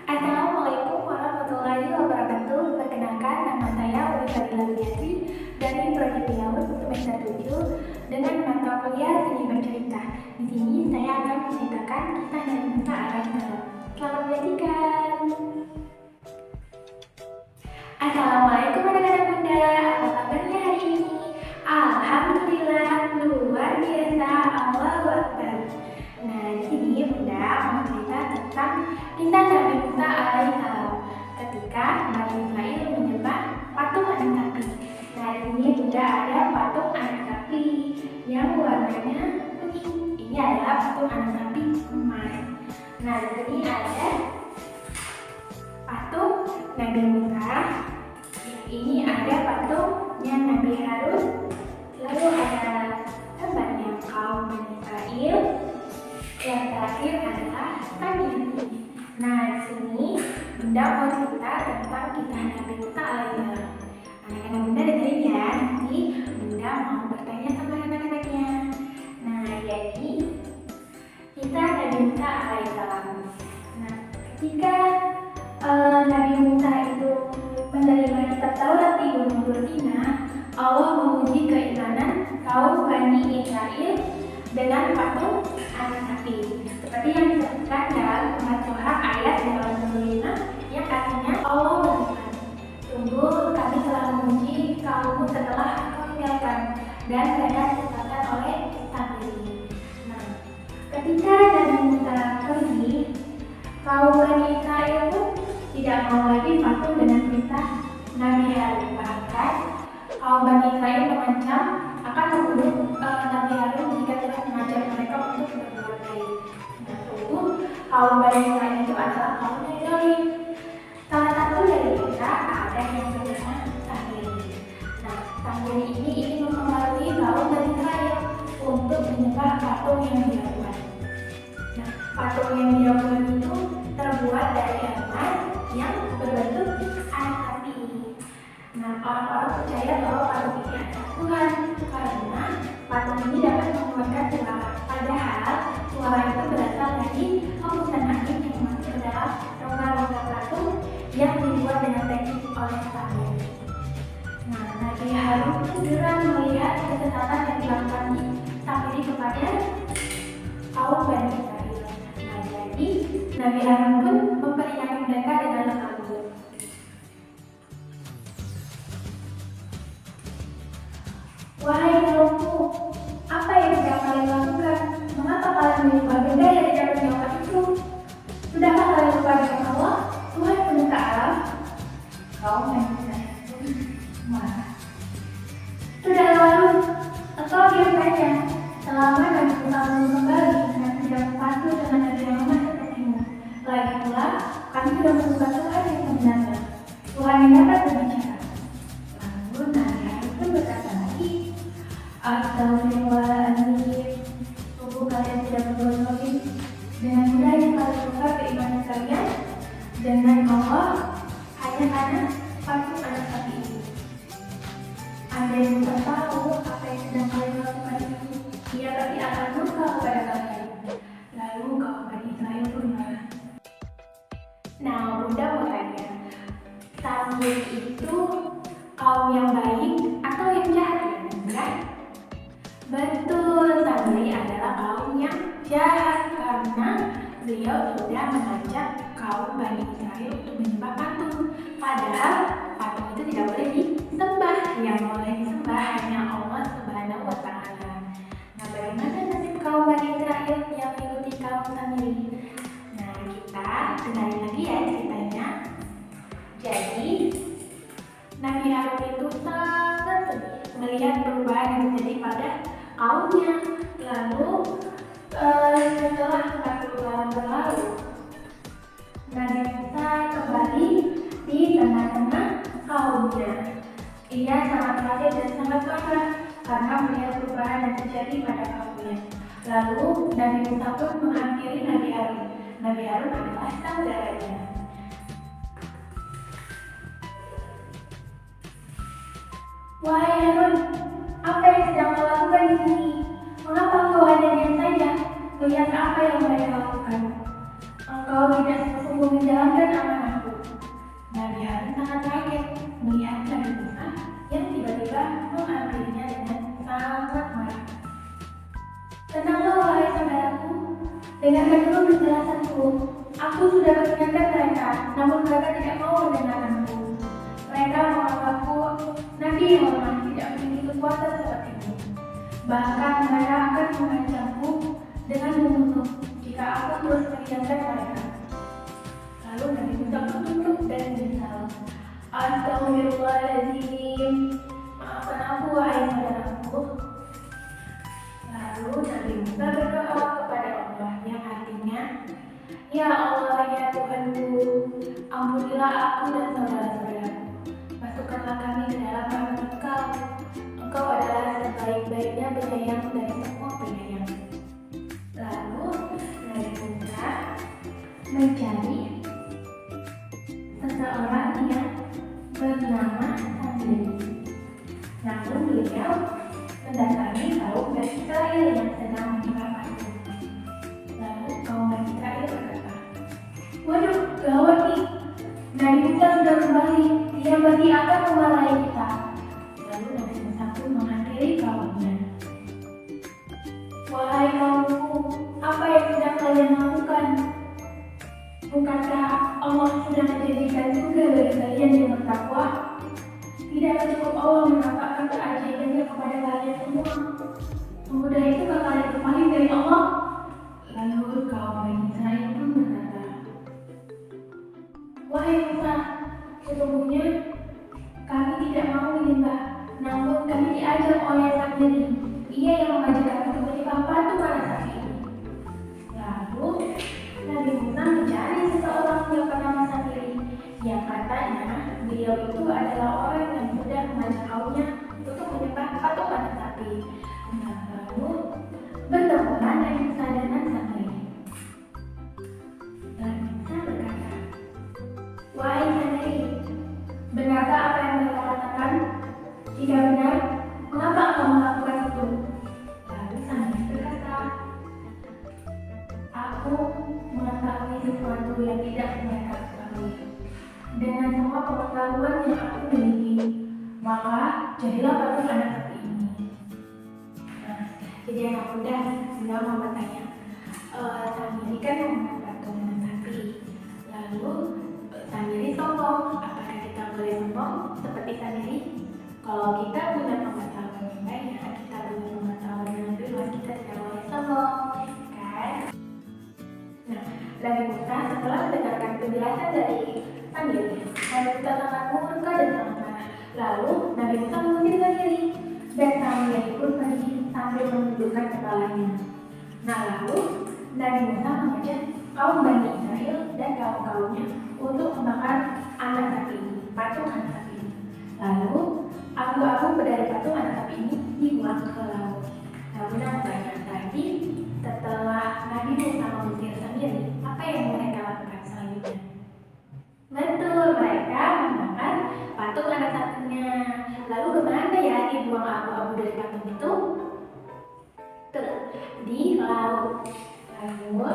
Assalamualaikum warahmatullahi wabarakatuh. Perkenalkan, nama saya Uli Fadila Widiatri dari Prodi PIAUD semester 7 dengan mata kuliah seni bercerita. Di sini saya akan menceritakan kisah Nabi Musa alaihissalam. Selamat menyaksikan. Assalamualaikum anak-anak bunda, apa kabarnya hari ini? Alhamdulillah, luar biasa, Allahu Akbar. Nah, di sini bunda mau cerita tentang kisah Nabi Musa alaihissalam ketika Nabi Ismail menyembah patung anak sapi. Nah, di sini bunda ada patung anak sapi yang warnanya kuning. Ini adalah patung anak sapi emas. Nah, di sini ada patung Nabi Musa. Ini ada patungnya Nabi Harun. Lalu ada temannya kaum Bani Israil. Yang terakhir adalah Samiri. Nah, di sini bunda mau cerita tentang kisah Nabi Musa alaihissalam. Anak-anak bunda dengerin ya, nanti bunda mau bertanya sama anak-anaknya. Nah, jadi kisah Nabi Musa alaihissalam. Nah, ketika Nabi Musa itu menerima kitab Taurat di Gunung Tursina, Allah menguji keimanan kaum Bani Israil dengan patung anak sapi. Seperti yang disebutkan dalam surat Toha ayat 85 yang artinya Allah berfirman, "Sungguh kami telah menguji kaummu setelah engkau tinggalkan dan mereka disesatkan oleh Samiri." Nah, ketika Nabi Musa pergi, kaum Bani Israel pun tidak mau lagi patuh dengan perintah Nabi Harun. Bahkan kaum Bani Israel mengancam akan membunuh Nabi Harun jika tidak mengajar mereka untuk berbuat baik. Nah, sungguh kaum Bani Israel itu adalah kaum yang zalim. Salah satu dari mereka ada yang bernama Samiri. Nah, Samiri ini ingin mempengaruhi kaum Bani Israel untuk menyembah patung yang dia buat. Nah, patung yang dia buat itu terbuat dari emas yang berbentuk anak sapi. Nah, orang-orang percaya bahwa patung ini adalah Tuhan karena patung ini dapat mengeluarkan suara. Padahal suara itu berasal dari hembusan angin yang masuk ke dalam rongga-rongga patung yang dibuat dengan teknik oleh Samiri. Nah, Nabi Harun segera melihat kesesatan yang dilakukan Samiri kepada kaum Bani Israil. Nah, jadi Nabi Harun pun memperingatkan mereka dengan lembut. "Wahai kaumku, apa yang sedang kalian lakukan? Mengapa kalian menyembah benda yang tidak bernyawa itu? Sudahkah kalian lupa dengan Allah, Tuhan pencipta alam?" Kaum Bani Israil marah. "Sudah lalu, engkau diam saja. Selama Nabi Musa belum kembali dan tidak patuh dengan Nabi Muhammad sepertimu. Lagi pula, kami sudah menemukan Tuhan yang sebenarnya, Tuhan yang dapat berbicara." Lalu Nabi Harun pun berkata lagi, "Astagfirullahaladzim, sungguh kalian tidak berbuat zalim. Dengan mudahnya kalian buka keimanan kalian dengan Allah hanya karena patung anak sapi itu. Andai Musa tahu apa yang sedang kalian lakukan itu, ia pasti akan murka kepada kalian." Lalu kaum Bani Israil pun marah. Nah, bunda mau tanya, Samiri itu kaum yang baik atau yang jahat ya, bunda? Betul, Samiri adalah kaum yang jahat karena beliau sudah mengajak kaum Bani Israil untuk menyembah patung. Padahal patung itu tidak boleh disembah, yang boleh disembah hanya Allah Subhanahu wa Ta'ala. Nah, bagaimana nasib kaum Bani Israil yang mengikuti kaum Samiri? Nah, kita dengarin lagi ya ceritanya. Jadi, Nabi Harun itu sangat sedih melihat perubahan yang terjadi pada kaumnya. Lalu setelah 40 tahun berlalu, Nabi Musa kembali di tengah-tengah kaumnya. Ia sangat kaget dan sangat marah karena melihat perubahan yang terjadi pada kaumnya. Lalu Nabi Musa pun menghampiri Nabi Harun. Nabi Harun adalah saudaranya. "Wahai Harun, apa yang sedang kau lakukan di sini? Mengapa kau hanya diam saja? Lihat apa yang mereka lakukan. Engkau tidak sungguh menjalankan penjelasanku. Aku sudah mengingatkan mereka, namun mereka tidak mau mendengarkanku. Mereka menganggapku nabi yang lemah, tidak memiliki kekuatan sepertimu. Bahkan mereka akan mengancamku dengan membunuh jika aku terus mengingatkan mereka. Lalu Nabi Musa menunduk dan menyesal. Astaghfirullahaladzim, maafkan aku wahai saudaraku. Lalu Nabi Musa berdoa kepada Allah yang artinya, Ya Allah, ya Tuhanku, ampunilah aku dan saudara-saudaraku. Masukkanlah kami ke dalam rahmat Engkau. Engkau adalah sebaik-baiknya penyayang dari semua penyayang. Lalu Nabi Musa mencari seseorang yang bernama Samiri. Namun beliau mendatangi kaum Bani Israil yang sedang menyembah patung. Lalu kaum Bani Israil berkata, waduh, gawat nih, Nabi Musa sudah kembali, dia pasti akan memarahi kita. Lalu Nabi Musa pun menghampiri kaumnya. Wahai kaumku, apa yang sedang kalian lakukan? Bukankah Allah sudah menjadikan surga bagi kalian yang bertakwa? Tidakkah cukup Allah menampakkan keajaibannya kepada kalian semua? Semudah itu kalian berpaling dari Allah? Lalu kaum Bani Israil pun berkata, wahai Musa, sesungguhnya kami tidak mau menyembah, namun kami diajak oleh Samiri. Ia yang mengajak kami untuk menyembah patung anak sapi ini. Lalu Nabi Musa mencari seseorang yang bernama Samiri, yang katanya beliau itu adalah orang yang mudah mengajak kaumnya untuk menyembah patung anak sapi. Nah, lalu bertemulah Nabi Musa dengan Samiri. Nabi Musa berkata, wahai Samiri, benarkah apa yang mereka katakan? Jika benar, mengapa engkau melakukan itu? Lalu Samiri berkata, aku mengetahui sesuatu yang tidak mereka ketahui. Dengan semua pengetahuan yang aku miliki, maka jadilah patung anak sapi ini. Nah, jadi anak muda beliau mau bertanya, Samiri kan membuat patung anak sapi. Lalu Samiri sombong, apakah kita boleh sombong seperti Samiri? Kalau kita punya pengetahuan yang banyak, kita punya pengetahuan yang lebih luas, kita tidak boleh sombong, kan? Nah, Nabi Musa setelah mendengarkan penjelasan dari Samiri, Nabi Musa sangat murka dan sangat marah. Lalu Nabi Musa mengusir Samiri, dan Samiri pun pergi sambil menundukkan kepalanya. Nah, lalu Nabi Musa mengajak kaum Bani Israil dan kaum-kaumnya untuk membakar anak sapi ini, patung anak sapi ini. Lalu abu-abu dari patung anak sapi ini dibuang ke laut. Namun yang banyak tadi, setelah Nabi Musa mengusir Samiri, apa yang mereka lakukan selanjutnya? Betul, mereka membakar patung anak sapinya. Lalu kemana ya dibuang abu-abu dari patung itu? Tuh, di laut. Lalu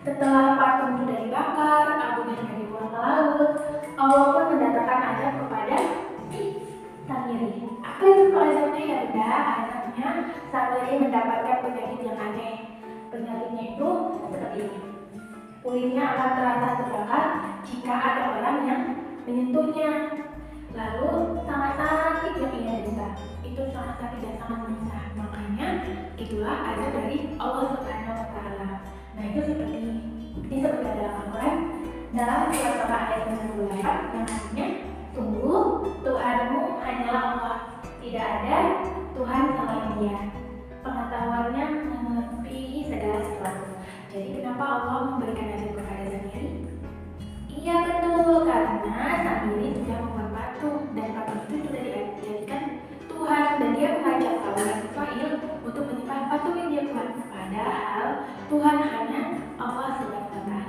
setelah patung sudah dibakar, abunya sudah dibuang ke laut, Allah pun mendatangkan azab kepada Samiri. Apa itu azabnya ya udah? Azabnya Samiri mendapatkan penyakit yang aneh. Penyakitnya itu seperti ini. Kulitnya akan terasa terbakar jika ada orang yang menyentuhnya. Lalu sangat sakit yang ia derita. Itu sangat sakit dan sangat menyiksa. Makanya itulah azab dari Allah Subhanahu wa Ta'ala. Nah, itu seperti disebutkan dalam Al-Quran dalam surat Al-Baqarah ayat 98 yang artinya, sungguh Tuhanmu hanyalah Allah, tidak ada Tuhan selain Dia. Pengetahuannya melebihi segala sesuatu. Jadi kenapa Allah memberikan azab kepada Samiri? Iya betul, karena Samiri sudah membuat patung dan patung itu sudah dijadikan Tuhan, dan dia mengajak kaum Bani Israil untuk menyembah patung yang dia buat. Padahal Tuhan hanya Allah Subhanahu wa Ta'ala.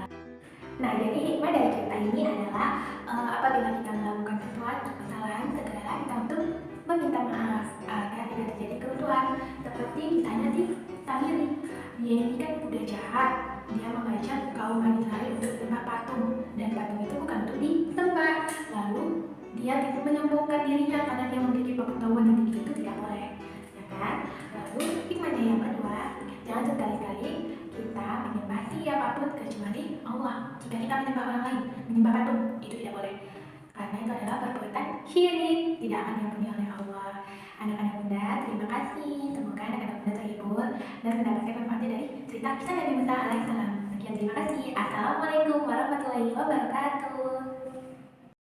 Nah, jadi hikmah dari cerita ini adalah apabila kita melakukan sesuatu kesalahan, segeralah kita untuk meminta maaf agar tidak terjadi keruntuhan. Seperti misalnya di Samiri, dia ini kan udah jahat, dia mengajak kaum Bani Israil untuk menyembah patung, dan patung itu bukan untuk disembah. Lalu dia menyombongkan dirinya karena dia memiliki pengetahuan yang tinggi, itu tidak boleh, ya kan? Lalu hikmahnya yang kedua, jangan sekali-kali kita menyembah siapa menyembah orang lain, menyembah patung, itu tidak boleh. Karena itu adalah perbuatan syirik, tidak akan diampuni oleh Allah. Anak-anak Bunda, terima kasih. Semoga anak-anak Bunda terhibur dan mendapatkan manfaat dari cerita kisah Nabi Musa alaihissalam. Sekian, terima kasih. Assalamualaikum warahmatullahi wabarakatuh.